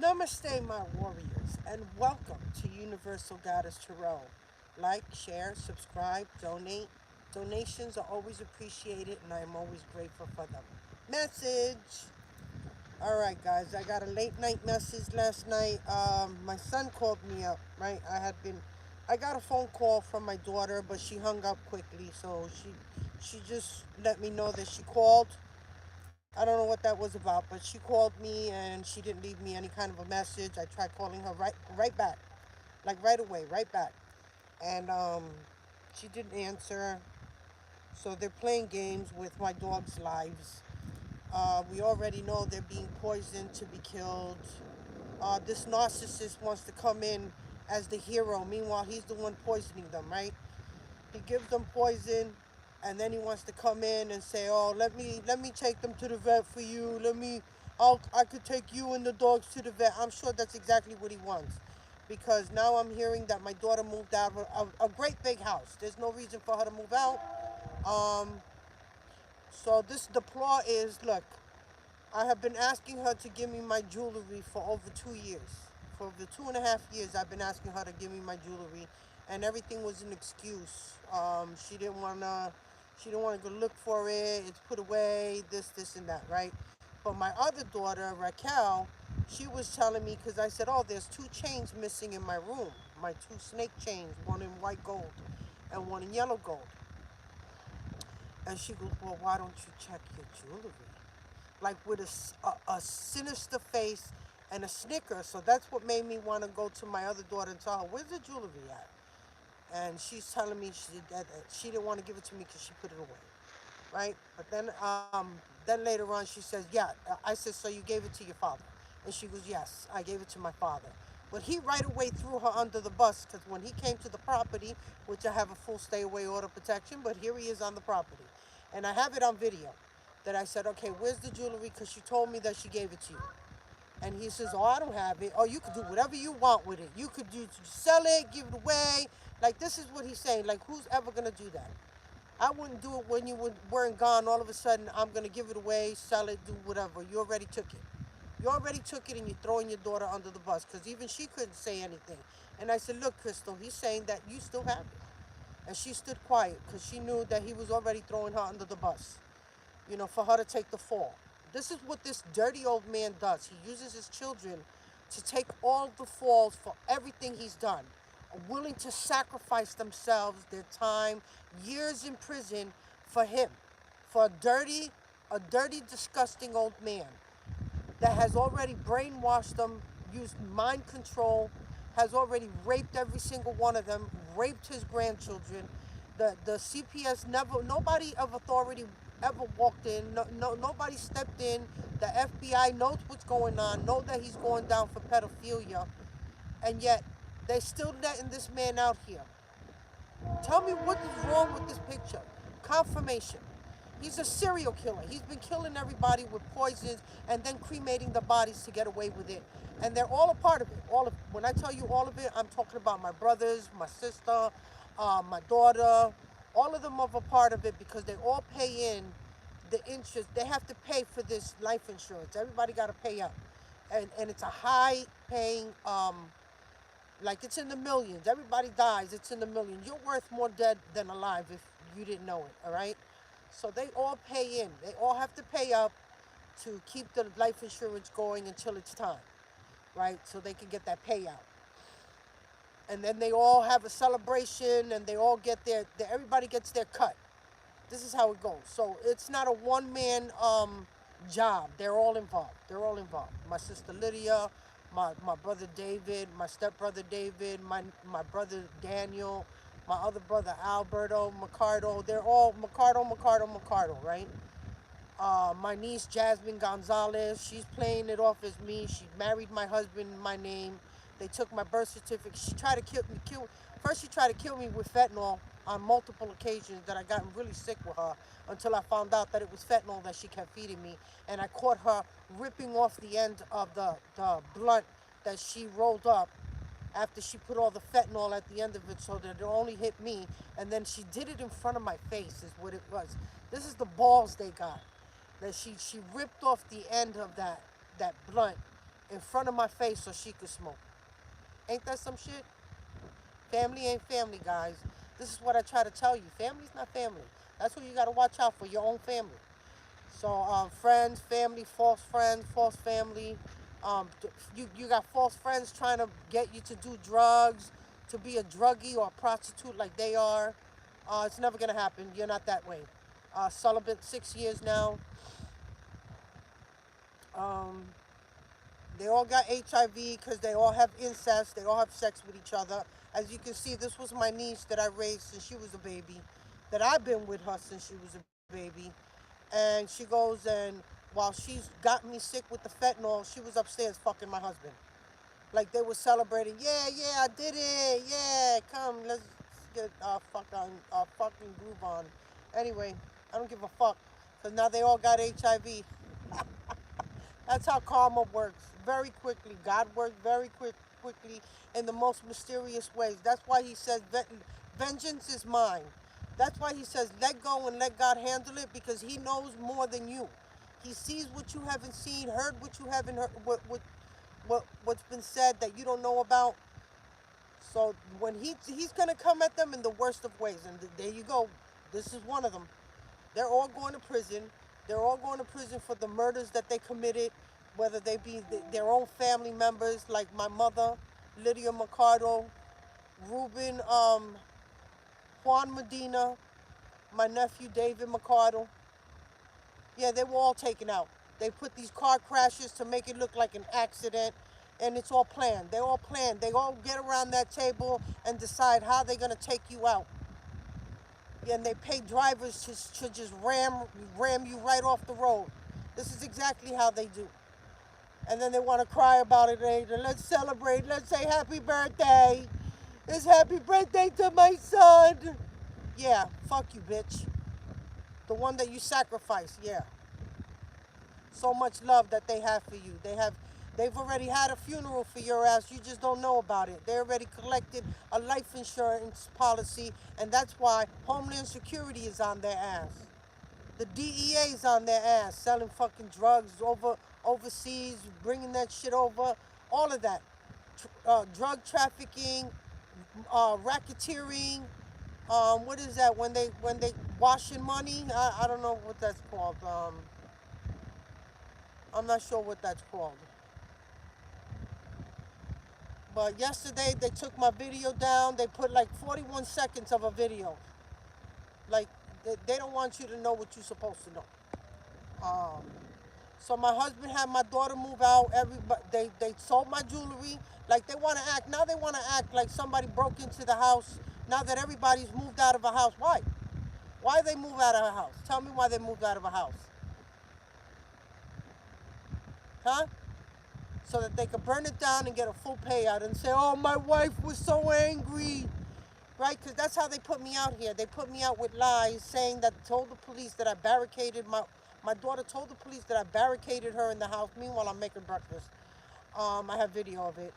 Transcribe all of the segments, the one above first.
Namaste, my warriors, and welcome to Universal Goddess Tarot. Like, share, subscribe, donate. Donations are always appreciated, and I am always grateful for them. Message. All right, guys. I got a late night message last night. My son called me up. Right, I got a phone call from my daughter, but she hung up quickly. So she just let me know that she called. I don't know what that was about, but she called me and she didn't leave me any kind of a message. I tried calling her right back, like right away, right back, and she didn't answer. So they're playing games with my dog's lives. We already know they're being poisoned to be killed. This narcissist wants to come in as the hero. Meanwhile, he's the one poisoning them, right? He gives them poison, and then he wants to come in and say, "Oh, let me take them to the vet for you. I could take you and the dogs to the vet." I'm sure that's exactly what he wants, because now I'm hearing that my daughter moved out of a great big house. There's no reason for her to move out. Um, so the plot is, look, I have been asking her to give me my jewelry for over 2 years. For over 2.5 years, I've been asking her to give me my jewelry, and everything was an excuse. She didn't want to go look for it. It's put away. This, and that, right? But my other daughter, Raquel, she was telling me, because I said, "Oh, there's two chains missing in my room. My two snake chains, one in white gold, and one in yellow gold." And she goes, "Well, why don't you check your jewelry?" Like with a sinister face and a snicker. So that's what made me want to go to my other daughter and tell her, "Where's the jewelry at?" And she's telling me that she didn't want to give it to me because she put it away, right? But then later on she says, "Yeah." I said, "So you gave it to your father?" And she goes, "Yes, I gave it to my father." But he right away threw her under the bus, because when he came to the property, which I have a full stay away order protection, but here he is on the property, and I have it on video, that I said, "Okay, where's the jewelry? Because she told me that she gave it to you." And he says, "Oh, I don't have it." "Oh, you could do whatever you want with it. You could sell it, give it away." Like, this is what he's saying. Like, who's ever gonna do that? I wouldn't do it when you weren't gone. All of a sudden, I'm gonna give it away, sell it, do whatever. You already took it. You already took it, and you're throwing your daughter under the bus, because even she couldn't say anything. And I said, "Look, Crystal, he's saying that you still have it." And she stood quiet because she knew that he was already throwing her under the bus, for her to take the fall. This is what this dirty old man does. He uses his children to take all the falls for everything he's done, willing to sacrifice themselves, their time, years in prison for him, for a dirty, disgusting old man that has already brainwashed them, used mind control, has already raped every single one of them, raped his grandchildren. The CPS never, nobody of authority ever walked in. Nobody stepped in. The FBI knows what's going on, know that he's going down for pedophilia, and yet they're still letting this man out here. Tell me what is wrong with this picture. Confirmation. He's a serial killer. He's been killing everybody with poisons and then cremating the bodies to get away with it. And they're all a part of it. When I tell you all of it, I'm talking about my brothers, my sister, my daughter. All of them are a part of it, because they all pay in the interest. They have to pay for this life insurance. Everybody got to pay up, and it's a high paying, like, it's in the millions. Everybody dies, it's in the millions. You're worth more dead than alive if you didn't know it, all right? So they all pay in. They all have to pay up to keep the life insurance going until it's time, right? So they can get that payout. And then they all have a celebration, and they all get everybody gets their cut. This is how it goes. So it's not a one-man job. They're all involved. They're all involved. My sister Lydia, my brother David, my stepbrother David, my brother Daniel, my other brother Alberto, Ricardo. They're all Ricardo, right? My niece Jasmine Gonzalez, she's playing it off as me. She married my husband in my name. They took my birth certificate. She tried to first she tried to kill me with fentanyl on multiple occasions, that I gotten really sick with her, until I found out that it was fentanyl that she kept feeding me. And I caught her ripping off the end of the blunt that she rolled up after she put all the fentanyl at the end of it, so that it only hit me. And then she did it in front of my face, is what it was. This is the balls they got. That she ripped off the end of that blunt in front of my face so she could smoke. Ain't that some shit? Family ain't family, guys. This is what I try to tell you. Family's not family. That's what you got to watch out for, your own family. So friends, family, false family. You got false friends trying to get you to do drugs, to be a druggie or a prostitute like they are. It's never gonna happen. You're not that way. Celibate 6 years now. Um, they all got HIV because they all have incest. They all have sex with each other. As you can see, this was my niece that I raised since she was a baby, that I've been with her since she was a baby. And she goes and while she's got me sick with the fentanyl, she was upstairs fucking my husband. Like they were celebrating, yeah, I did it, yeah, come, let's get fucking groove on. Anyway, I don't give a fuck, because now they all got HIV. That's how karma works, very quickly. God works very quickly in the most mysterious ways. That's why he says, vengeance is mine. That's why he says, let go and let God handle it, because he knows more than you. He sees what you haven't seen, heard what you haven't heard, what's been said that you don't know about. So when he's going to come at them in the worst of ways. And there you go. This is one of them. They're all going to prison. They're all going to prison for the murders that they committed, whether they be their own family members, like my mother, Lydia Mercado, Ruben, Juan Medina, my nephew, David Mercado. Yeah, they were all taken out. They put these car crashes to make it look like an accident, and it's all planned. They all planned. They all get around that table and decide how they're going to take you out. Yeah, and they pay drivers to just ram you right off the road. This is exactly how they do. And then they want to cry about it later. Let's celebrate. Let's say happy birthday. It's happy birthday to my son. Yeah, fuck you, bitch. The one that you sacrificed, yeah. So much love that they have for you. They've already had a funeral for your ass. You just don't know about it. They already collected a life insurance policy, and that's why Homeland Security is on their ass. The DEA is on their ass, selling fucking drugs overseas, bringing that shit over, all of that. Drug trafficking, racketeering. What is that? When they washing money? I don't know what that's called. I'm not sure what that's called. But yesterday they took my video down. They put like 41 seconds of a video. Like they don't want you to know what you're supposed to know. Um, so my husband had my daughter move out. Everybody they sold my jewelry. Like they want to act now. They want to act like somebody broke into the house. Now that everybody's moved out of a house, why? Why they move out of a house? Tell me why they moved out of a house. Huh? So that they could burn it down and get a full payout and say, oh, my wife was so angry, right? Because that's how they put me out here. They put me out with lies, saying that, told the police that I barricaded, my daughter told the police that I barricaded her in the house. Meanwhile, I'm making breakfast. I have video of it.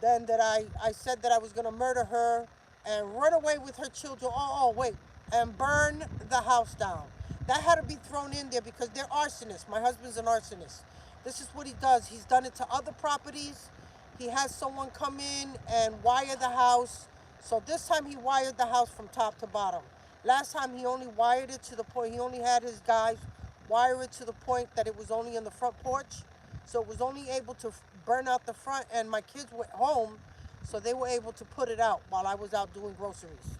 Then that I said that I was going to murder her and run away with her children. Wait, and burn the house down. That had to be thrown in there because they're arsonists. My husband's an arsonist. This is what he does. He's done it to other properties. He has someone come in and wire the house. So this time he wired the house from top to bottom. Last time he only wired it to the point, he only had his guys wire it to the point that it was only in the front porch. So it was only able to burn out the front, and my kids were home, so they were able to put it out while I was out doing groceries.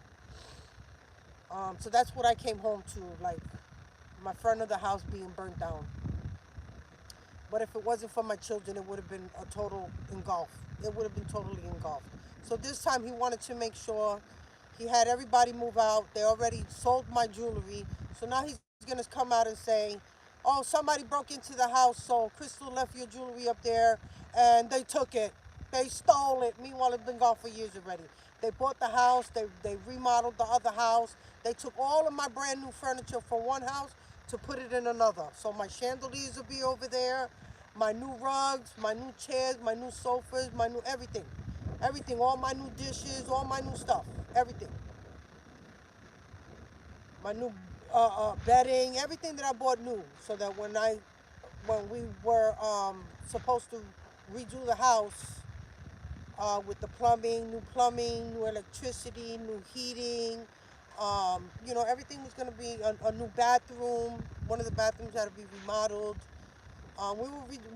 So that's what I came home to, like my front of the house being burnt down. But if it wasn't for my children, it would have been a total engulf. It would have been totally engulfed. So this time he wanted to make sure he had everybody move out. They already sold my jewelry. So now he's going to come out and say, oh, somebody broke into the house, so Crystal left your jewelry up there, and they took it. They stole it. Meanwhile, it's been gone for years already. They bought the house. They remodeled the other house. They took all of my brand new furniture from one house to put it in another. So my chandeliers will be over there, my new rugs, my new chairs, my new sofas, my new everything. Everything, all my new dishes, all my new stuff, everything. My new bedding, everything that I bought new, so that when I when we were supposed to redo the house with the plumbing, new electricity, new heating. Everything was going to be a new bathroom. One of the bathrooms had to be remodeled.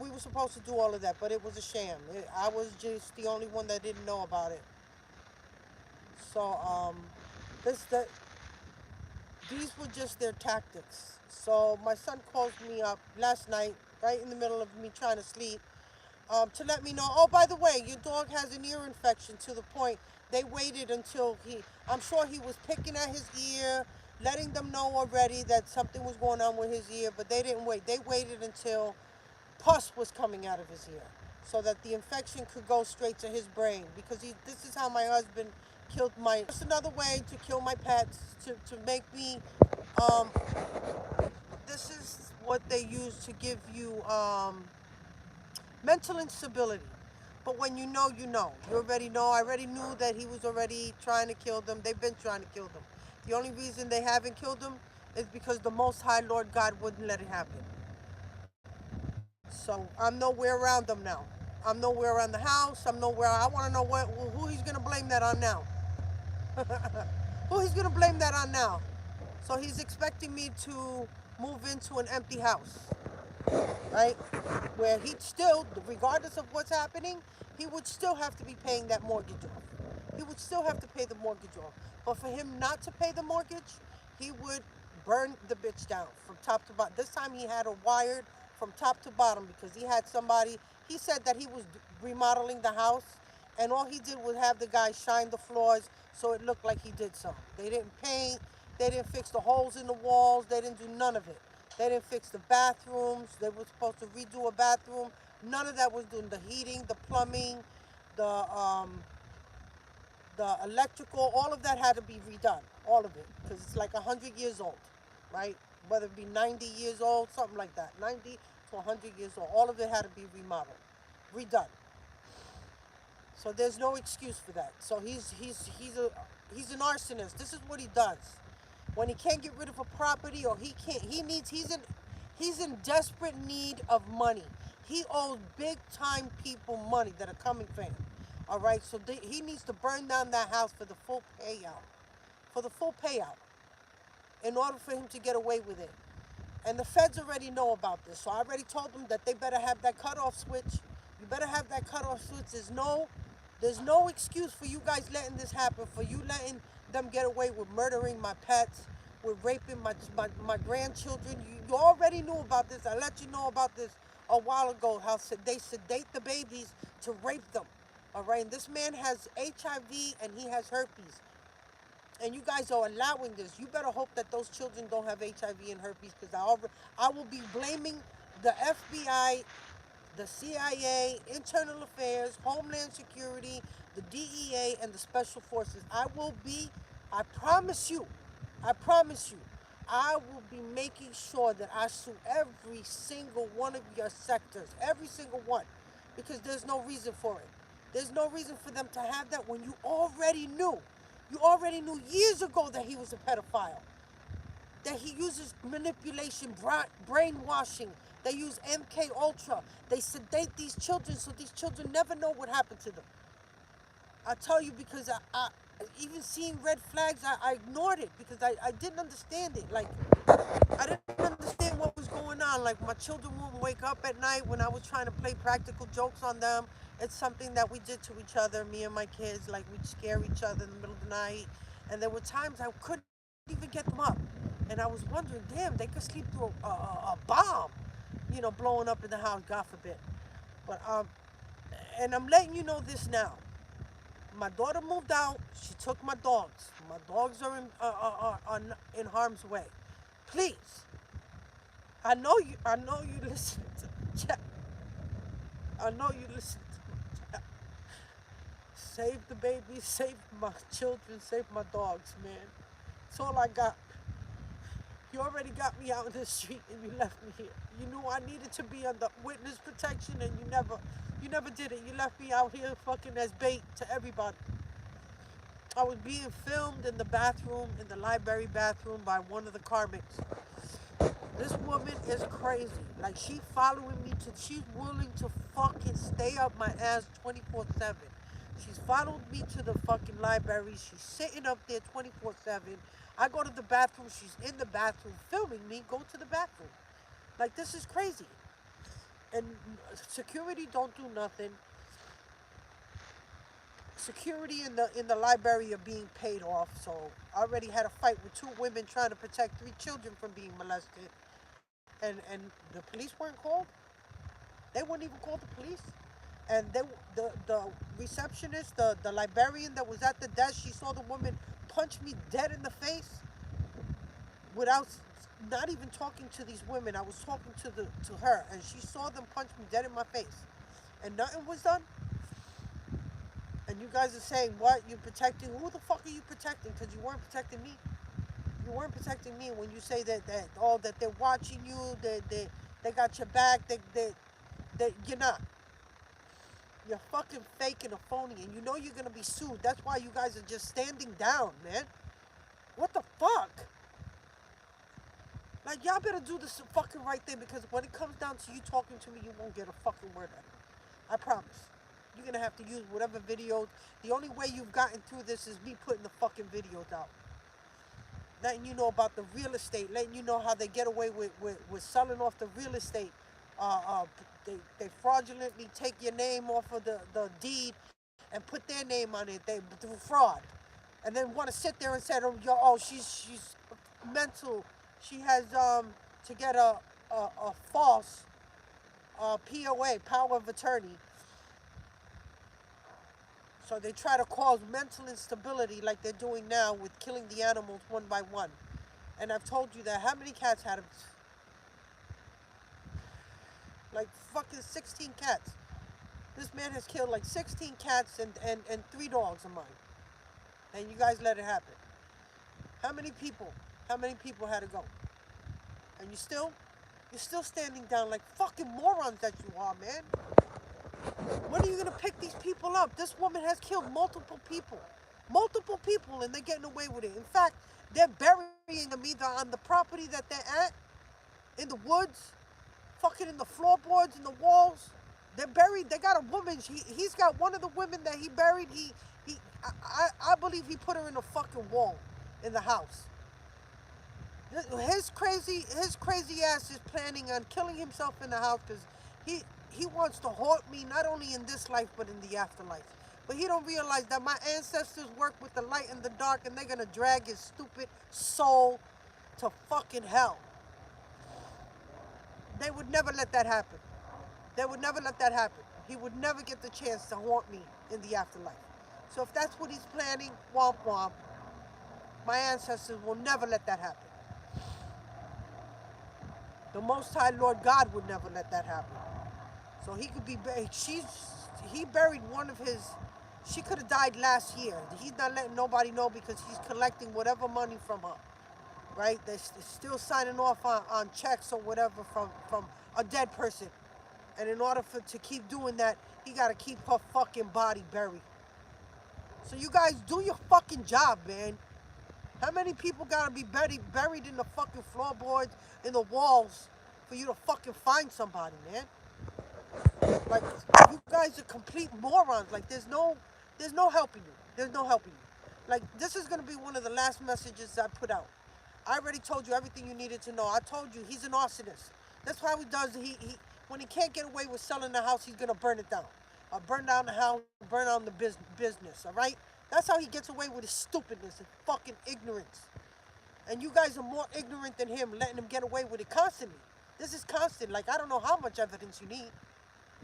We were supposed to do all of that, but it was a sham. I was just the only one that didn't know about it. So this that these were just their tactics. So my son calls me up last night, right in the middle of me trying to sleep, to let me know, oh, by the way, your dog has an ear infection, to the point they waited until I'm sure he was picking at his ear, letting them know already that something was going on with his ear, but they didn't wait. They waited until pus was coming out of his ear so that the infection could go straight to his brain, because this is how my husband killed just another way to kill my pets, to make me, um, this is what they use to give you, mental instability. But when you know, you know. You already know. I already knew that he was already trying to kill them. They've been trying to kill them. The only reason they haven't killed them is because the Most High Lord God wouldn't let it happen. So I'm nowhere around them now. I'm nowhere around the house. I'm nowhere. I want to know who he's going to blame that on now. Who he's going to blame that on now. So he's expecting me to move into an empty house, right? Where he'd still, regardless of what's happening, he would still have to be paying that mortgage off. He would still have to pay the mortgage off. But for him not to pay the mortgage, he would burn the bitch down from top to bottom. This time he had her wired from top to bottom, because he had somebody, he said that he was remodeling the house, and all he did was have the guy shine the floors so it looked like he did something. They didn't paint, they didn't fix the holes in the walls, they didn't do none of it. They didn't fix the bathrooms. They were supposed to redo a bathroom. None of that was done. The heating, the plumbing, the um, the electrical, all of that had to be redone. All of it, because it's like 100 years old, right? Whether it be 90 years old, something like that, 90 to 100 years old. All of it had to be remodeled, redone. So there's no excuse for that. So he's an arsonist. This is what he does. When he can't get rid of a property, or he's in desperate need of money. He owes big time people money that are coming for him. All right, so he needs to burn down that house for the full payout, for the full payout, in order for him to get away with it. And the feds already know about this, so I already told them that they better have that cutoff switch. You better have that cutoff switch. There's no excuse for you guys letting this happen, for you letting them get away with murdering my pets, with raping my grandchildren. You already knew about this. I let you know about this a while ago, how they sedate the babies to rape them. All right, and this man has HIV and he has herpes. And you guys are allowing this. You better hope that those children don't have HIV and herpes, because I will be blaming the FBI, the CIA, Internal Affairs, Homeland Security, the DEA, and the Special Forces. I promise you, I will be making sure that I sue every single one of your sectors, every single one, because there's no reason for it. There's no reason for them to have that when you already knew. You already knew years ago that he was a pedophile, that he uses manipulation, brainwashing. They use MK Ultra. They sedate these children so these children never know what happened to them. I tell you, because I even seeing red flags, I ignored it, because I didn't understand it. Like, I didn't understand what was going on. Like, my children wouldn't wake up at night when I was trying to play practical jokes on them. It's something that we did to each other, me and my kids. Like, we'd scare each other in the middle of the night. And there were times I couldn't even get them up. And I was wondering, damn, they could sleep through a bomb, blowing up in the house, God forbid. But, and I'm letting you know this now. My daughter moved out. She took my dogs. My dogs are in harm's way. Please, I know you listen to the chat. I know you listen to the chat. Save the babies, save my children, save my dogs, man. It's all I got. You already got me out in the street and you left me here. You knew I needed to be under witness protection, and you never did it. You left me out here fucking as bait to everybody. I was being filmed in the bathroom, in the library bathroom, by one of the karmics. This woman is crazy. Like, she following me to, she's willing to fucking stay up my ass 24/7. She's followed me to the fucking library. She's sitting up there 24/7. I go to the bathroom. She's in the bathroom filming me go to the bathroom. Like, this is crazy. And security don't do nothing. Security in the library are being paid off. So I already had a fight with two women trying to protect three children from being molested. And the police weren't called. They wouldn't even call the police. And the receptionist, the librarian that was at the desk, she saw the woman punch me dead in the face without not even talking to these women. I was talking to her, and she saw them punch me dead in my face, and nothing was done. And you guys are saying, what, you protecting? Who the fuck are you protecting? Because you weren't protecting me. You weren't protecting me when you say that they're watching you, they got your back, that you're not. You're fucking fake and a phony, and you know you're gonna be sued. That's why you guys are just standing down, man. What the fuck? Like, y'all better do this fucking right thing, because when it comes down to you talking to me, you won't get a fucking word out of me. I promise. You're gonna have to use whatever videos. The only way you've gotten through this is me putting the fucking videos out. Letting you know about the real estate, letting you know how they get away with selling off the real estate. They fraudulently take your name off of the deed and put their name on it. They do fraud, and then want to sit there and say, oh, she's mental. She has to get a false POA, power of attorney. So they try to cause mental instability like they're doing now with killing the animals one by one. And I've told you that. How many cats had them? Like fucking 16 cats. This man has killed like 16 cats and 3 dogs of mine. And you guys let it happen. How many people? How many people had to go? And you're still standing down like fucking morons that you are, man. When are you gonna pick these people up? This woman has killed multiple people. Multiple people, and they're getting away with it. In fact, they're burying them either on the property that they're at, in the woods, fucking in the floorboards, in the walls. They're buried. They got a woman. He's got one of the women that he buried. I believe he put her in a fucking wall in the house. His crazy ass is planning on killing himself in the house because he wants to haunt me not only in this life but in the afterlife. But he don't realize that my ancestors work with the light and the dark, and they're gonna drag his stupid soul to fucking hell. They would never let that happen. They would never let that happen. He would never get the chance to haunt me in the afterlife. So if that's what he's planning, womp womp, my ancestors will never let that happen. The Most High Lord God would never let that happen. So he could be buried. He buried one of his. She could have died last year. He's not letting nobody know because he's collecting whatever money from her. Right? They're still signing off on checks or whatever from a dead person. And in order to keep doing that, he got to keep her fucking body buried. So you guys do your fucking job, man. How many people got to be buried in the fucking floorboards, in the walls, for you to fucking find somebody, man? Like, you guys are complete morons. Like, there's no helping you. There's no helping you. Like, this is going to be one of the last messages I put out. I already told you everything you needed to know. I told you he's an arsonist. That's why he does. When he can't get away with selling the house, he's going to burn it down. Burn down the house, burn down the business, all right? That's how he gets away with his stupidness and fucking ignorance. And you guys are more ignorant than him, letting him get away with it constantly. This is constant. Like, I don't know how much evidence you need.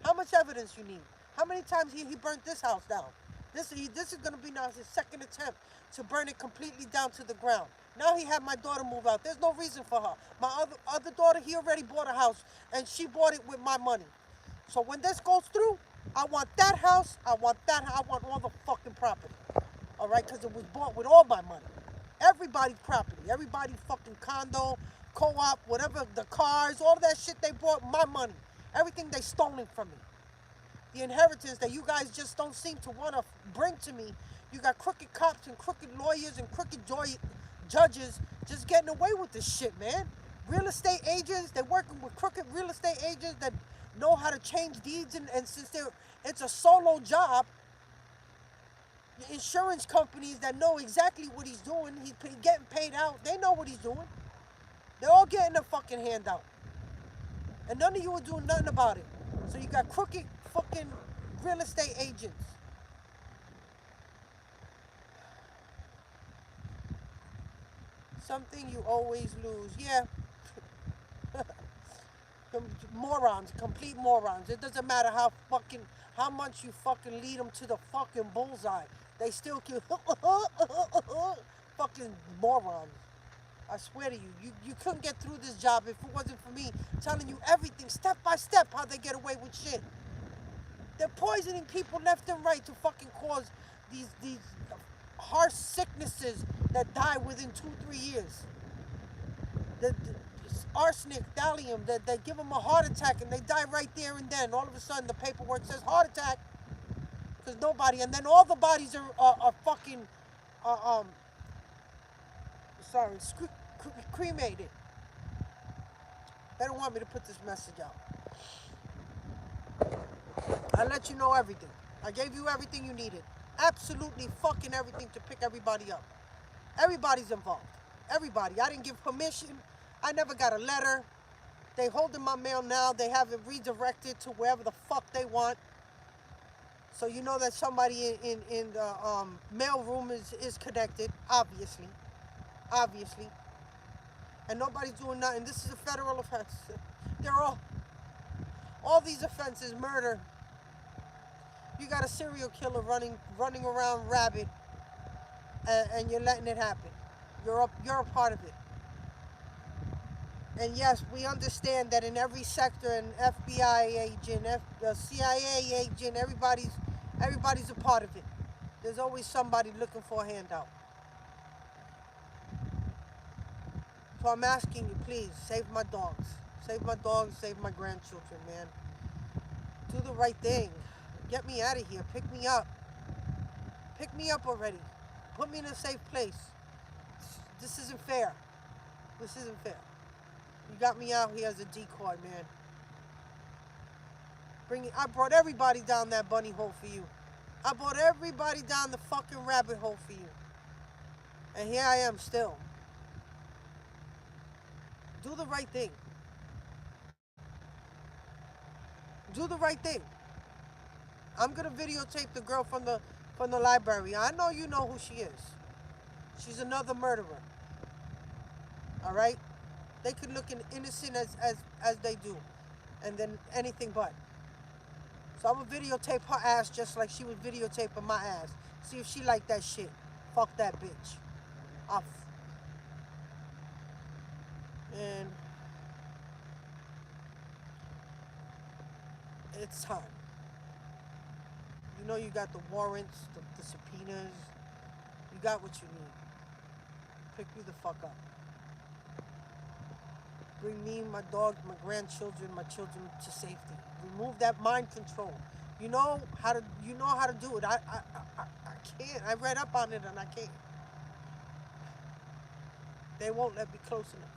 How much evidence you need? How many times he burnt this house down? This is going to be now his second attempt to burn it completely down to the ground. Now he had my daughter move out. There's no reason for her. My other daughter, he already bought a house, and she bought it with my money. So when this goes through, I want that house. I want all the fucking property. All right, because it was bought with all my money. Everybody's property. Everybody's fucking condo, co-op, whatever, the cars, all that shit they bought, my money. Everything they stolen from me. The inheritance that you guys just don't seem to want to bring to me. You got crooked cops and crooked lawyers and crooked judges just getting away with this shit, man. Real estate agents, they're working with crooked real estate agents that know how to change deeds, and since it's a solo job, insurance companies that know exactly what he's doing, he's getting paid out, they know what he's doing. They're all getting a fucking handout. And none of you are doing nothing about it. So you got crooked fucking real estate agents. Something you always lose. Yeah. Morons, complete morons. It doesn't matter how much you fucking lead them to the fucking bullseye. They still can fucking morons. I swear to you, you couldn't get through this job if it wasn't for me telling you everything step by step how they get away with shit. They're poisoning people left and right to fucking cause these harsh sicknesses that die within 2-3 years. The arsenic, thallium, that they give them a heart attack and they die right there and then. All of a sudden, the paperwork says heart attack because nobody, and then all the bodies are fucking, uh, um, sorry, cremated. They don't want me to put this message out. I let you know everything. I gave you everything you needed. Absolutely fucking everything to pick everybody up. Everybody's involved. Everybody. I didn't give permission. I never got a letter. They holding my mail now. They have it redirected to wherever the fuck they want. So you know that somebody in the mail room is connected, obviously. Obviously. And nobody's doing nothing. This is a federal offense. They're all these offenses, murder. You got a serial killer running around rabid, and you're letting it happen. You're a part of it. And yes, we understand that in every sector, an FBI agent, CIA agent, everybody's a part of it. There's always somebody looking for a handout. So I'm asking you, please, save my dogs. Save my dogs, save my grandchildren, man. Do the right thing. Get me out of here. Pick me up. Pick me up already. Put me in a safe place. This isn't fair. This isn't fair. You got me out here as a decoy, man. I brought everybody down that bunny hole for you. I brought everybody down the fucking rabbit hole for you. And here I am still. Do the right thing. Do the right thing. I'm gonna videotape the girl from the library. I know you know who she is. She's another murderer. All right? They could look innocent as they do, and then anything but. So I'm gonna videotape her ass just like she was videotaping my ass. See if she like that shit. Fuck that bitch. Off. And it's time. You know you got the warrants, the subpoenas. You got what you need. Pick me the fuck up. Bring me, my dogs, my grandchildren, my children to safety. Remove that mind control. You know how to do it. I can't. I read up on it and I can't. They won't let me close enough.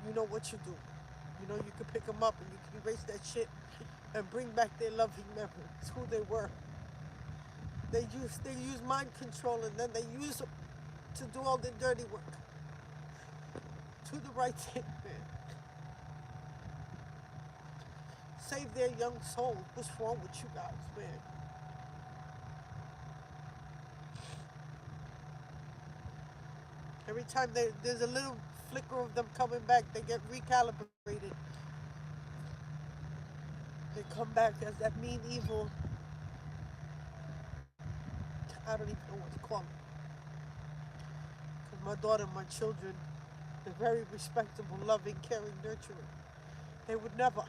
You know what you do. You know you can pick them up and you can erase that shit and bring back their loving memories, who they were. They use mind control and then they use them to do all the dirty work. Do the right thing, man. Save their young souls. What's wrong with you guys, man? Every time there's a little flicker of them coming back, they get recalibrated. They come back as that mean evil. I don't even know what to call it. Because my daughter and my children, they're very respectable, loving, caring, nurturing. They would never.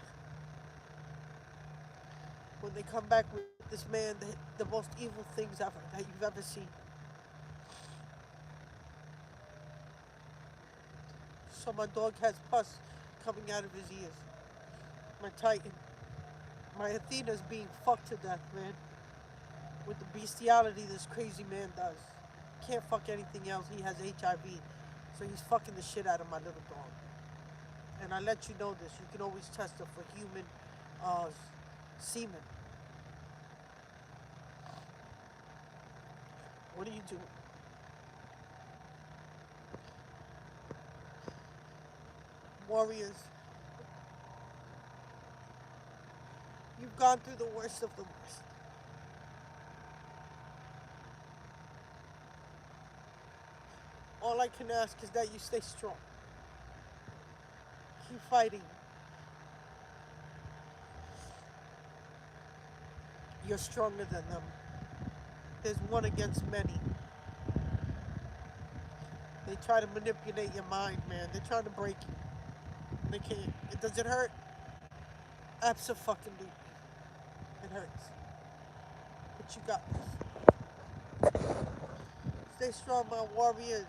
When they come back with this man, the most evil things ever that you've ever seen. So my dog has pus coming out of his ears. My Titan. My Athena's being fucked to death, man. With the bestiality this crazy man does. Can't fuck anything else. He has HIV. So he's fucking the shit out of my little dog. And I let you know this. You can always test her for human semen. What do you do? Warriors, you've gone through the worst of the worst. All I can ask is that you stay strong. Keep fighting. You're stronger than them. There's one against many. They try to manipulate your mind, man. They're trying to break you. They can't. Does it hurt? Abso-fucking-lutely. It hurts. But you got this. Stay strong, my warriors.